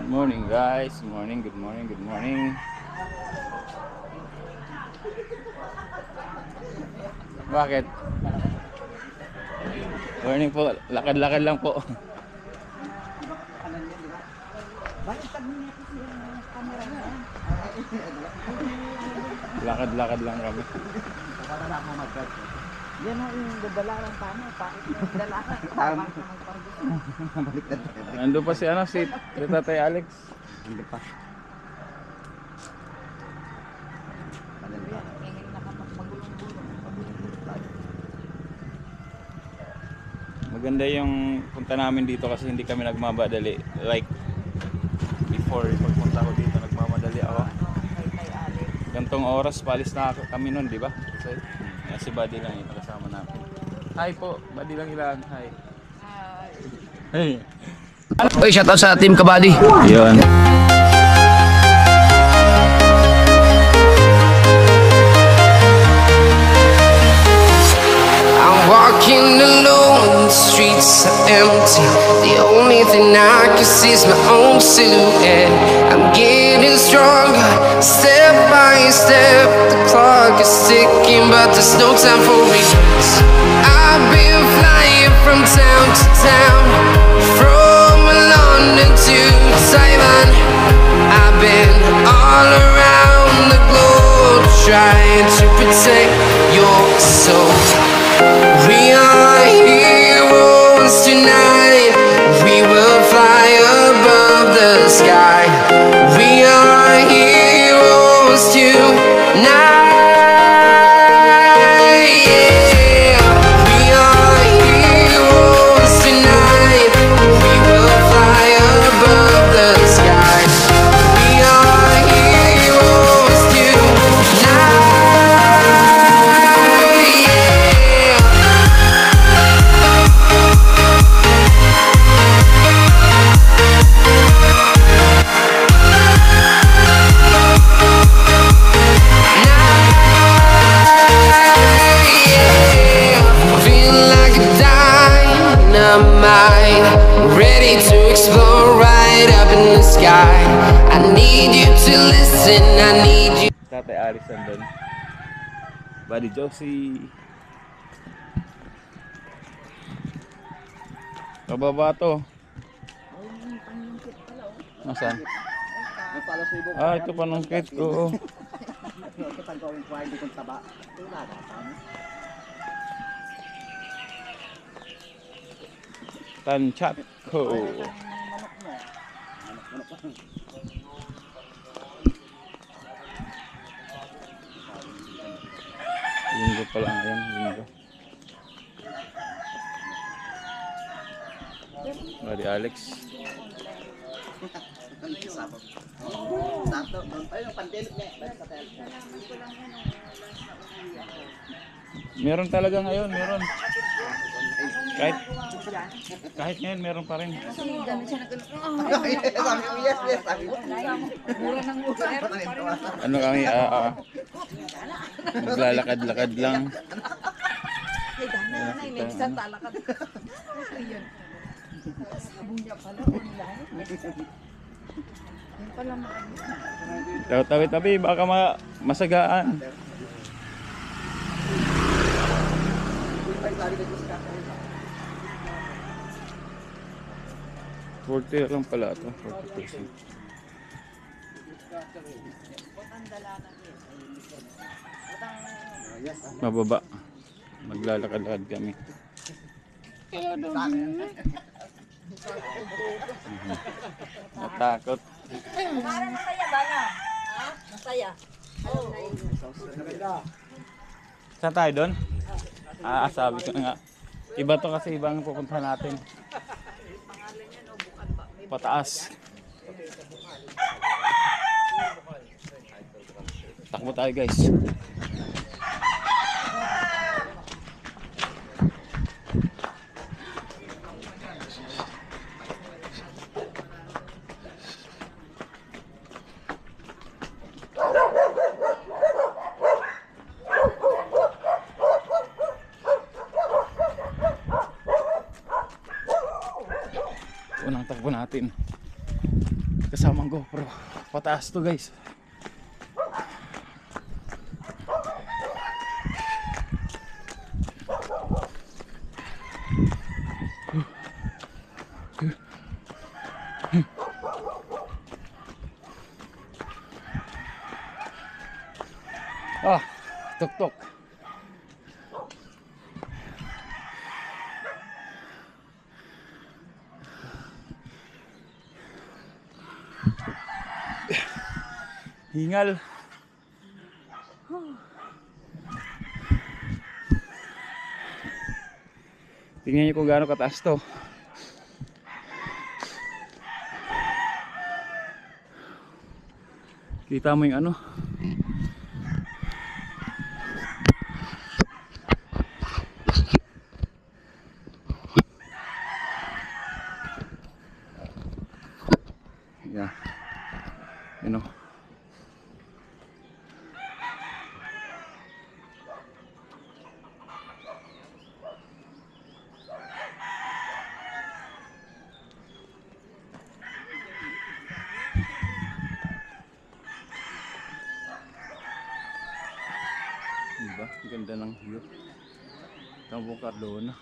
Good morning guys, good morning. Bakit? Morning po, lakad-lakad lang po. Lakad-lakad lang kami. Yan o yung dadala ng tama, pakit yung dadala ng Nandun pa si Tatay Alex. Hindi pa. Maganda yung punta namin dito kasi hindi kami nagmamadali. Like before, pagpunta ko dito nagmamadali ako. Gantong oras palis na kami nun, di ba? Si Buddy lang yung kasama namin. Hi po, Buddy lang ilan. Hi. Hey. Oy, shoutout sa Team Kabady. Yun. I'm walking alone, the streets are empty. The only thing I can see is my own silhouette. I'm getting stronger, step by step. The clock is ticking, but there's no time for regrets. I've been flying from town to town, from London to Taiwan. I've been all around the globe, trying to protect your soul. We are heroes tonight. We will fly above the sky. We are heroes tonight. Yeah. We are heroes tonight. We will fly above the sky. We are heroes tonight. Ready to explore right up in the sky. I need you to listen, I need you. Tatay Alex nandun. Buddy Josie. Pababa to. Nasaan? Ah, ito panungkit ko. Tanchat ko. Linggo pa lang yan, linggo. Buddy Alex. Meron talaga ngayon, meron. Kahit ngayon meron pa rin. Ano kami, maglalakad-lakad lang. Tabi-tabi, baka masagaan. $40 lang pala ito, 40%. Mababa. Maglalakad-lakad kami. Natakot. Masaya ba na? Ha? Masaya. Saan tayo doon? Sabi ko nga. Iba to kasi ibang pupuntahan natin. Pataas. Takbo tayo guys. Unang takbo natin. kasamang GoPro. Pataas to guys. Ah, tuk-tuk. Hingal. Tingnan niyo kung gaano kataas to. Kita mo yung ano. Yeah. You know. Diba? Ganda ng view. Tambong Cardona.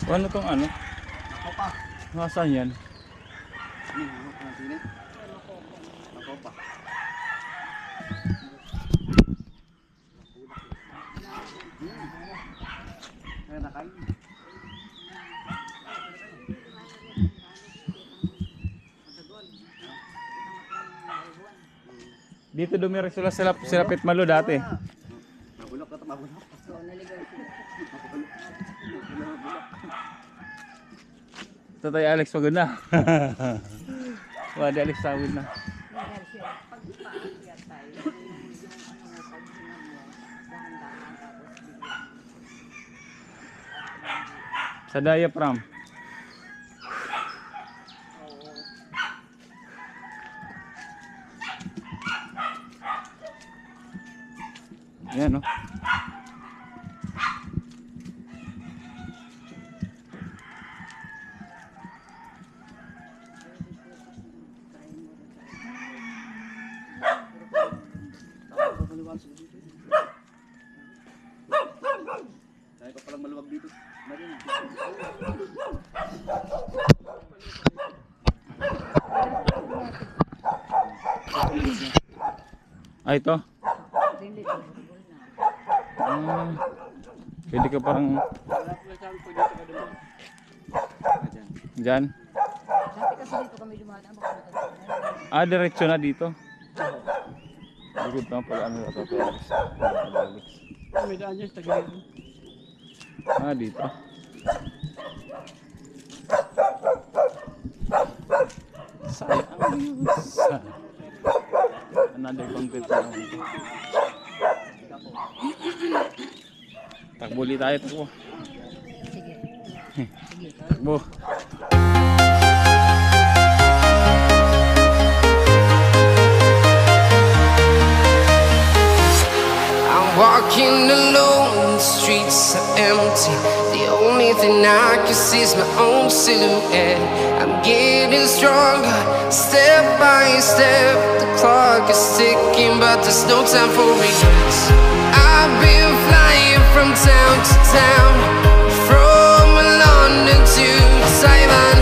Ano tong ano? Makopa. Nasaan yan? Makopa. Ayan na kain. Dito dumiri sila sila Pitmalo dati. Mabulok at mabulok. Tatay Alex pagod na. Wadi Alex tawid na. Sa diaphragm. Yan no. Dahil pa palang maluwag dito. Ah, ito? Pwede ka parang dyan. Dati kasi dito kami dumadaan. Ah, diretso na dito. Likod na pala ano ito. May daan dyan sa gilid. Ah, dito. Sayang. Another content na naman. Takbo ulit tayo, takbo. Sige. Sige. Takbo. Walking alone, the streets are empty. The only thing I can see is my own silhouette. I'm getting stronger, step by step. The clock is ticking, but there's no time for regrets. I've been flying from town to town, from London to Taiwan.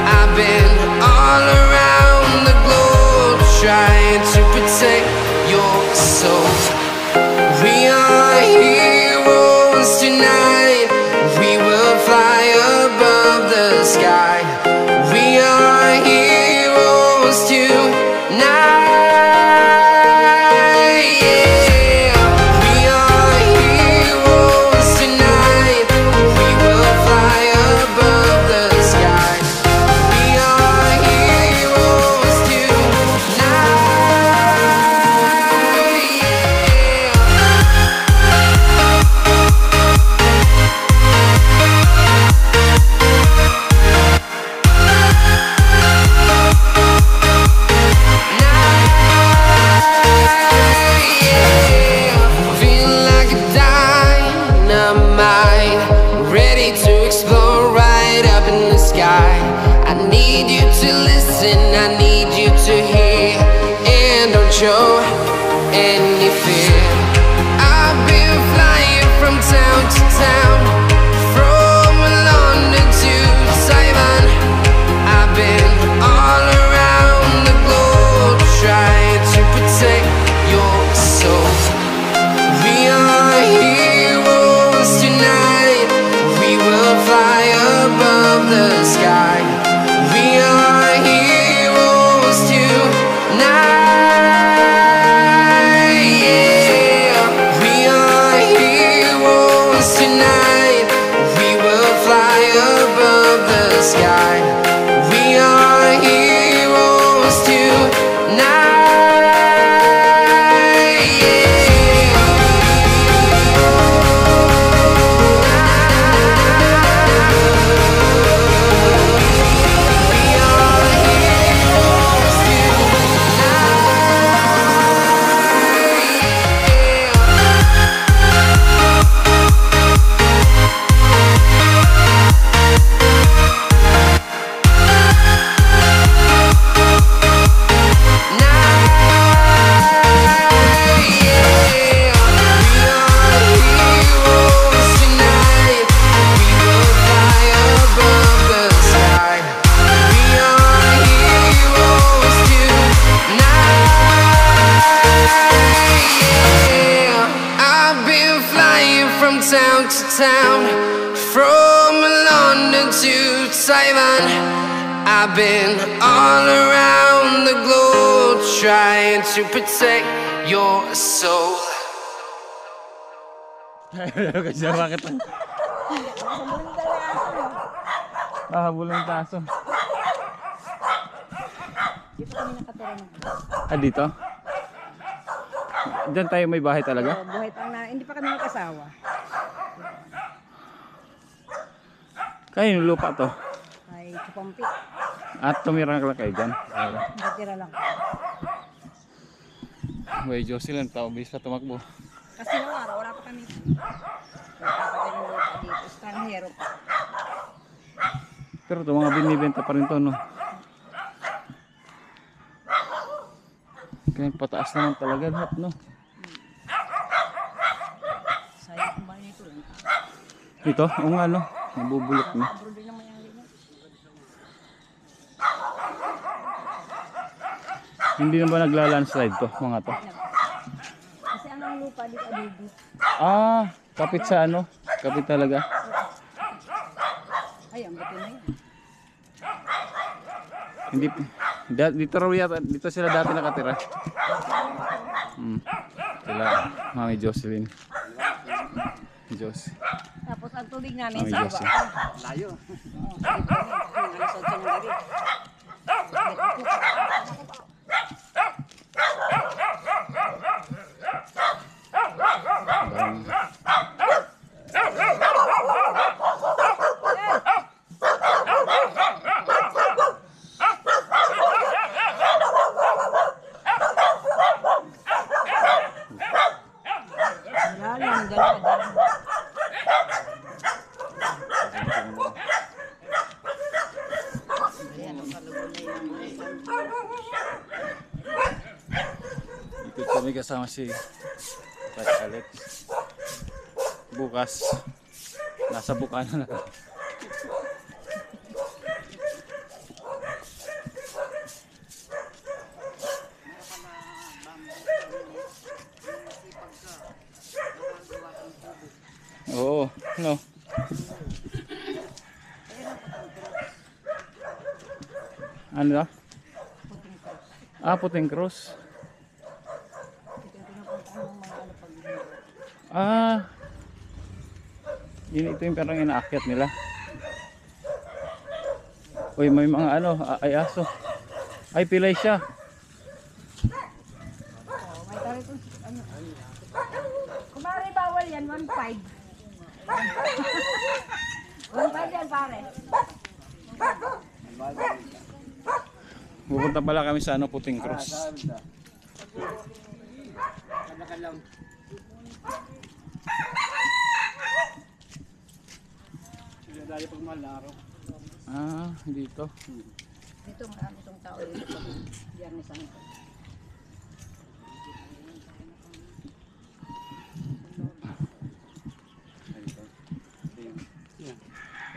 I've been all around the globe, trying to protect your soul. We are heroes tonight. We will fly above the sky. We are heroes tonight. Yeah. We are heroes tonight. We will fly above the from town to town, from London to Taiwan. I've been all around the globe trying to protect your soul. Kasi bakit lang? Habol ng taso. Dito kami nakatira ng Ah, dito? Diyan tayo may bahay talaga? buhay pa na, hindi pa kami mag-asawa. Kayo yung lupa to. Ay, Chupampi. At tumira lang kayo dyan. Natira lang. May Jocelyn, tao bis pa tumakbo. Kasi nung araw, wala pa kami. Kapatid ng lupa dito. Estranghero pa. Pero ito mga binibenta pa rin to, no? Kaya pataas naman talaga lahat, no? Sayang kung ba nito lang. Ito, o nga, no? Nabubulok na. Abro din naman yung ganyan. Hindi na ba nagla-landslide to, mga to? Kasi ang lupa dito, Adibi. Ah, kapit sa ano? Kapit talaga. Ay, ang buti na yun. Hindi, dito raw yata, dito sila dati nakatira. Sila, Mami Jocelyn. Jos. Tapos ang tubig namin Mami sa baba. Jocelyn. Layo. Oo, dito kami. Alas 8 ng gabi. Wala lang, galaw. Dito kami kasama si Pat Alex. Bukas, nasa Bukana na. Oo, no. Ano daw? Ah, Puting Cross. Ah, ito yung parang inaakyat nila. Uy, may mga ano, ay aso. Ay, pilay siya. May tari kung ano. Kumari bawal yan, 1.5. 1.5 yan pare. Pupunta pala kami sa ano, Puting Cross. Dali pag mahal na araw. Ah, dito. Dito marami itong tao dito pag Biyernes Santo.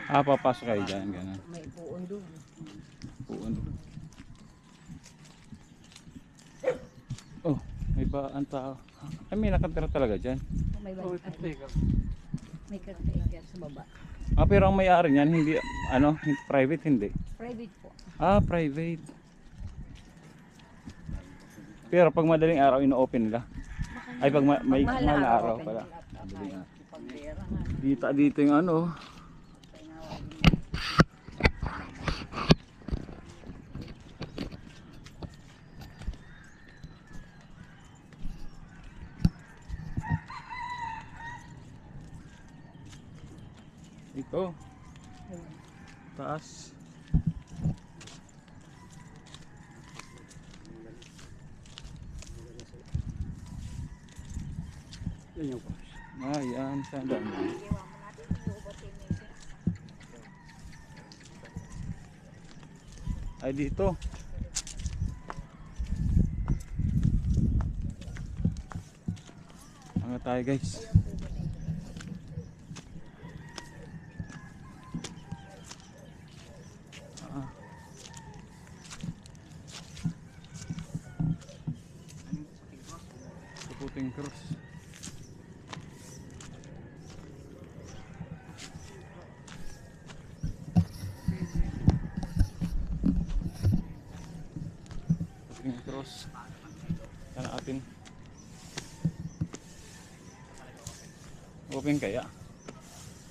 Ah, papasok kayo dyan, gano'n. May puon doon. Puon. Oh, may ba ang tao? Ay, may nakatira talaga dyan. May bantay. May caretaker sa baba. Ah, pero ang may-ari niyan, hindi, ano, private, hindi. Private po. Ah, private. Pero pag madaling araw, ino-open nila. Ay, pag may mahal na araw open pala. sila. Madaling araw. Pag pera nga. Dito yung ano. Ito. Taas. Yan yung cross. Ah, yan. Saan ba? Ay, dito. Angat tayo, guys. Puting Cross. Open kaya?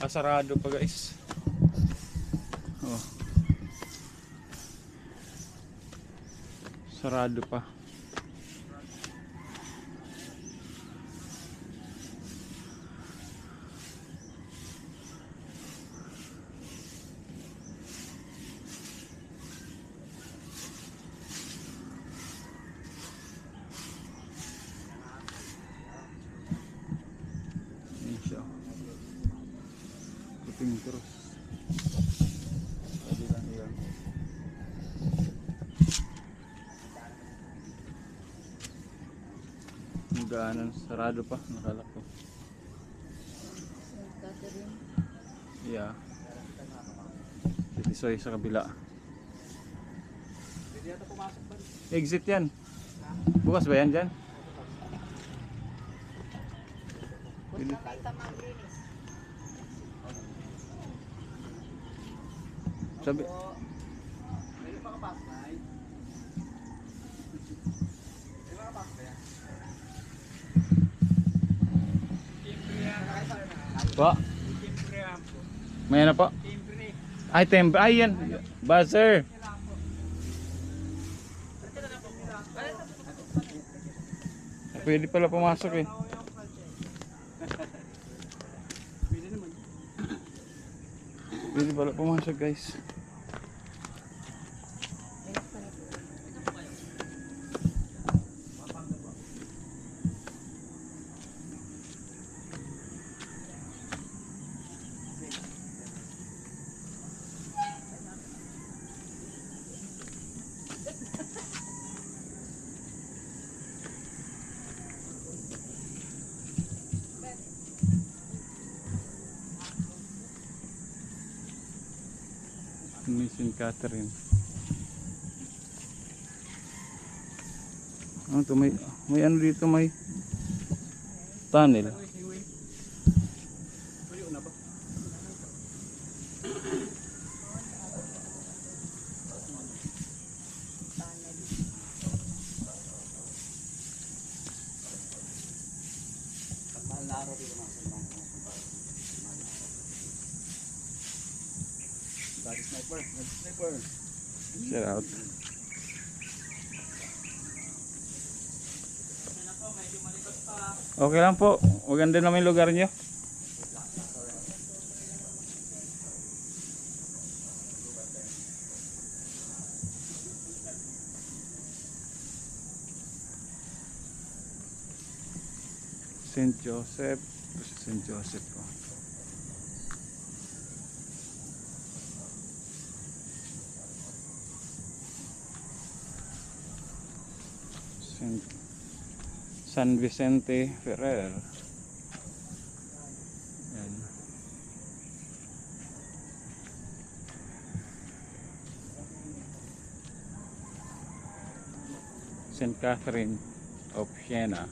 Sarado pa guys. Oh. Sarado pa. Ayan siya. Puting terus. Tadi lang yan. Hangganan, sarado pa, nakala ko. Catherine. Yeah. Titisoy sa kabila. Pwede yata pumasok ba? Exit yan. Bukas ba yan dyan? Punta kay Tamaglinis. Sabi, Pwede makapasok na eh. Pwede makapasok na yan. pa. May ano po? Ay, tembre. Ay, yan. Buzzer. Pwede pala pumasok eh. Pwede naman. Pwede pala pumasok guys. Mission Catherine. Ano to, may ano dito, may tunnel. Pwede una ba? Mahal na araw dito mga sniper. Sniper. Shout out. Okay lang po. Maganda naman yung lugar nyo. St. Joseph. St. Joseph po. San Vicente Ferrer. Yan. St. Catherine of Siena.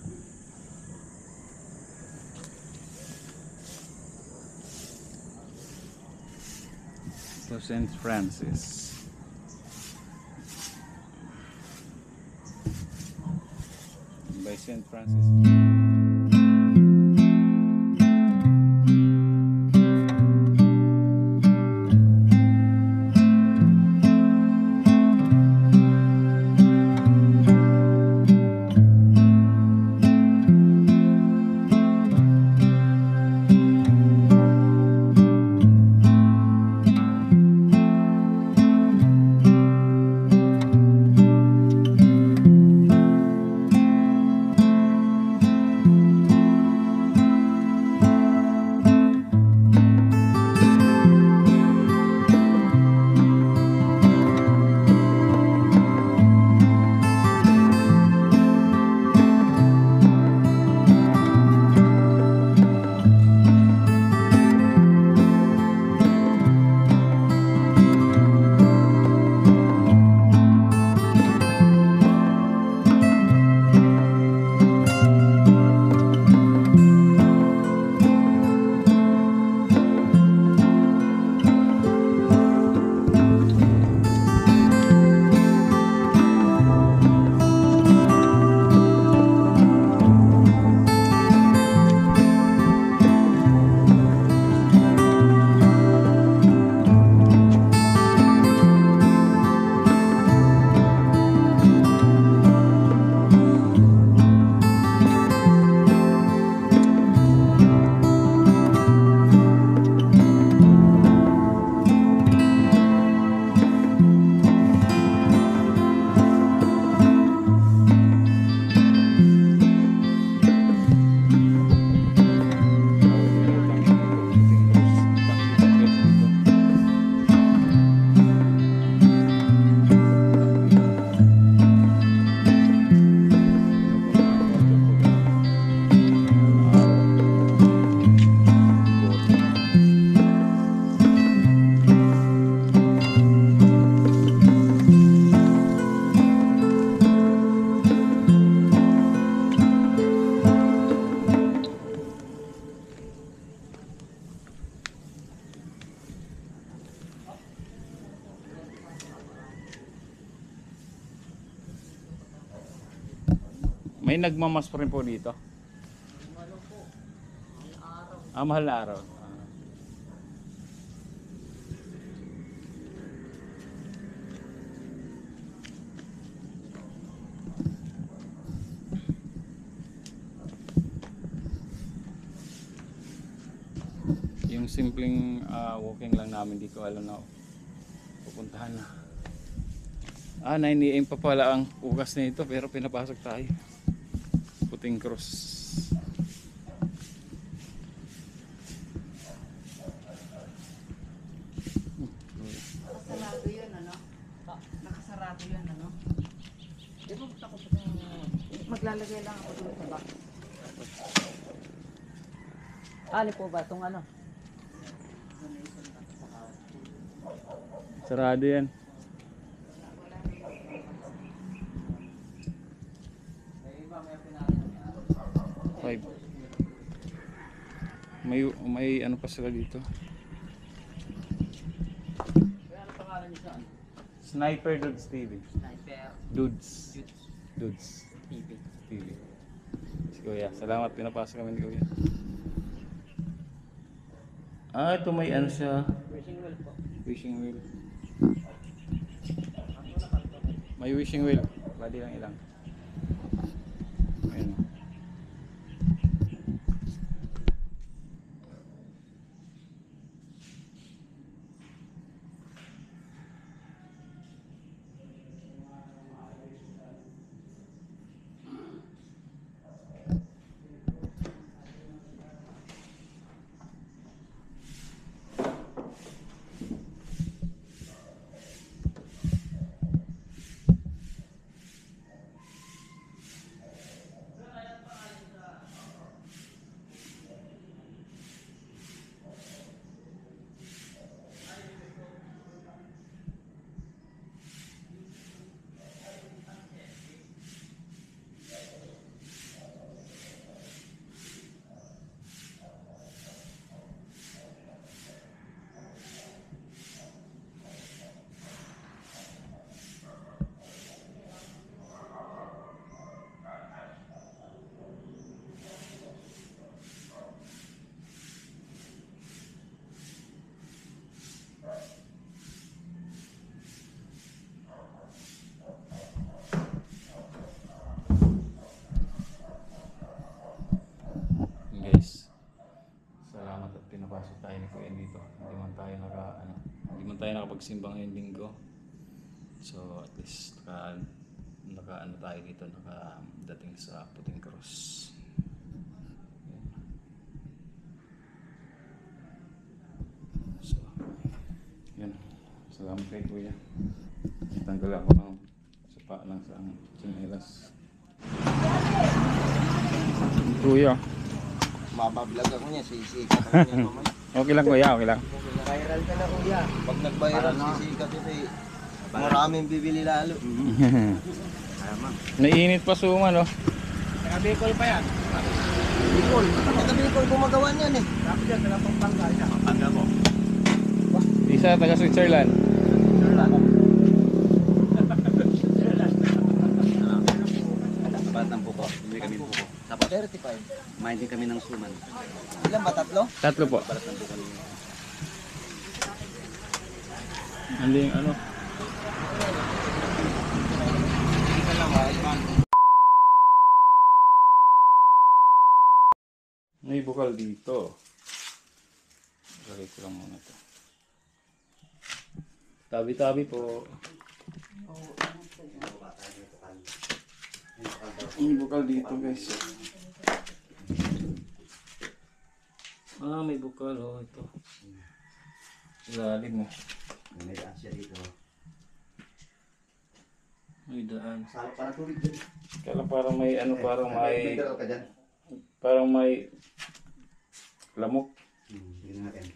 To St. Francis. By St. Francis. May nagmamas pa rin po dito. Mahal na araw. Yung simpleng walking lang namin, di ko alam na pupuntahan na. 9 AM pa pala ang ugas na ito, pero pinapasok tayo. Puting Cross. Nakasarado yun, ano? Nakasarado yun, ano? Di ba ako pa maglalagay lang ako doon sa box. Ali po ba itong ano? Sarado yan. Five. May ano pa sila dito. Ano pangalan niyo saan? Sniper Dudes TV. Sniper. Dudes. TV. TV. Si Kuya. Salamat, pinapasa kami ni Kuya. Ito may ano siya. Wishing well po. Wishing wheel. May wishing wheel. Bali lang ilang. Ayun. Guys, salamat at pinapasok tayo ni Kuya dito. Hindi man tayo nakapagsimba ngayong linggo. So at least naka tayo dito, nakadating sa Puting Cross. So yan, salamat kay Kuya. Tanggal ako ng sapa lang sa chinelas. Kuya, Mabablog ako niya, sisikat ako niya mamaya. okay lang Kuya, okay lang. Viral ka na kuya. Pag nag-viral, sisikat ito eh. Maraming bibili lalo. Nainit pa suma, no? Taga-Bicol pa yan. Bicol. Taga-Bicol gumagawa niyan eh. Tapos yan, taga Pampanga siya. Pampanga mo. Isa taga Switzerland. Batang buko. Hindi kami buko. Tapos 35. main din kami ng suman. Ilan ba? Tatlo? Tatlo po. Balat ng buko ninyo. Hindi ano. May bukal dito. Lagay ko lang muna ito. Tabi-tabi po. May bukal dito guys. May bukal oh ito. Ilalim mo. May daan siya dito. May daan. Salo pa na tubig dyan. Kaya parang may ano, parang May may dalaw ka dyan. parang may lamok. Tingnan natin.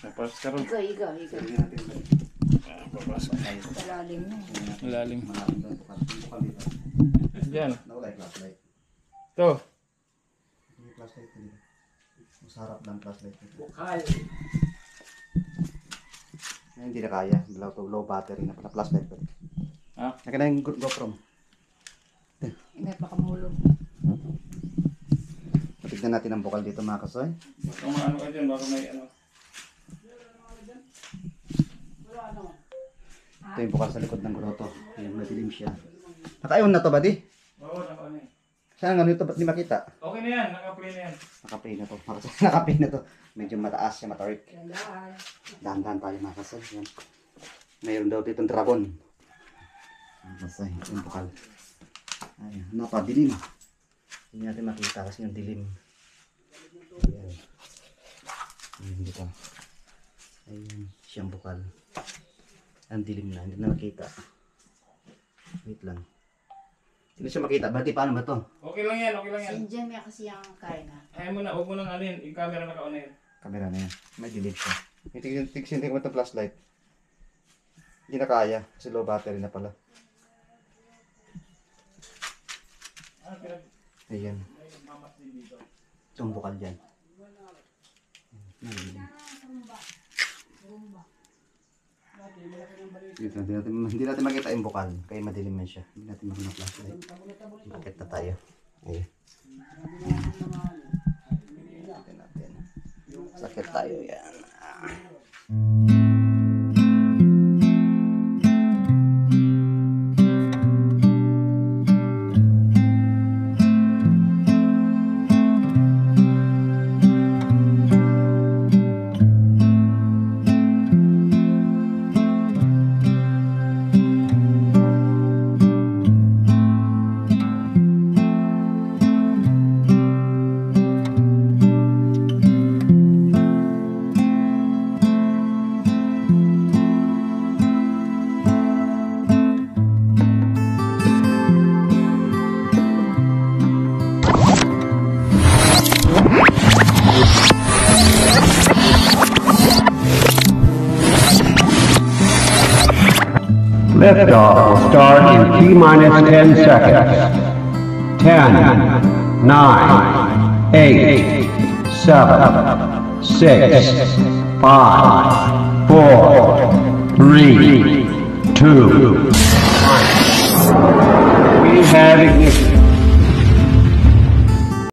Napas ka ron. Higa. Tingnan natin. Papasok tayo. Malalim na. Malalim. Maraming doon. Bukal dito. Diyan. Nawala yung flashlight. Ito. Yung flashlight ko dito. Masarap lang flashlight ko. Bukal. Hindi na kaya. Low battery na pala flashlight ko. Ha? Naka na yung GoPro mo. Hindi pa kamulog. Tignan natin ang bukal dito mga kasoy. Baka maano ka dyan, baka may ano. Ito yung bukal sa likod ng grotto. Ayan, madilim siya. Naka-on na to ba di? Oo, naka-on eh. Saan nga nito? Ba't di makita? Okay na yan, naka-play na yan. Naka-play na to. Naka-play na to. Medyo mataas siya, matarik. Dahan-dahan tayo mga kasoy. Ayan. Mayroon daw dito dragon. Mga kasoy, ito yung bukal. Ayan, napadilim. Hindi natin makita kasi yung dilim. Ayan. Ayan dito. Ayan, siyang bukal. Ang dilim na, hindi na makita. Wait lang. Hindi siya makita. Bati, paano ba to? Okay lang yan, okay lang yan. Sindihan niya kasi yung kain na. Ayaw mo na, huwag mo nang ano yun. Yung camera naka-on na yun. Camera na yan. May dilim siya. Tigsin ko itong flashlight. Hindi na kaya. Kasi low battery na pala. Ayan. Itong bukal dyan. Hindi natin makita yung bukal. Kaya madilim man siya. Hindi natin makita flashlight. Bakit na tayo? Ayan. Natin. Sakit tayo yan. Liftoff will start in T-minus 10 seconds. 10, 9, 8, 7, 6, 5, 4, 3, 2, 1. We have ignition.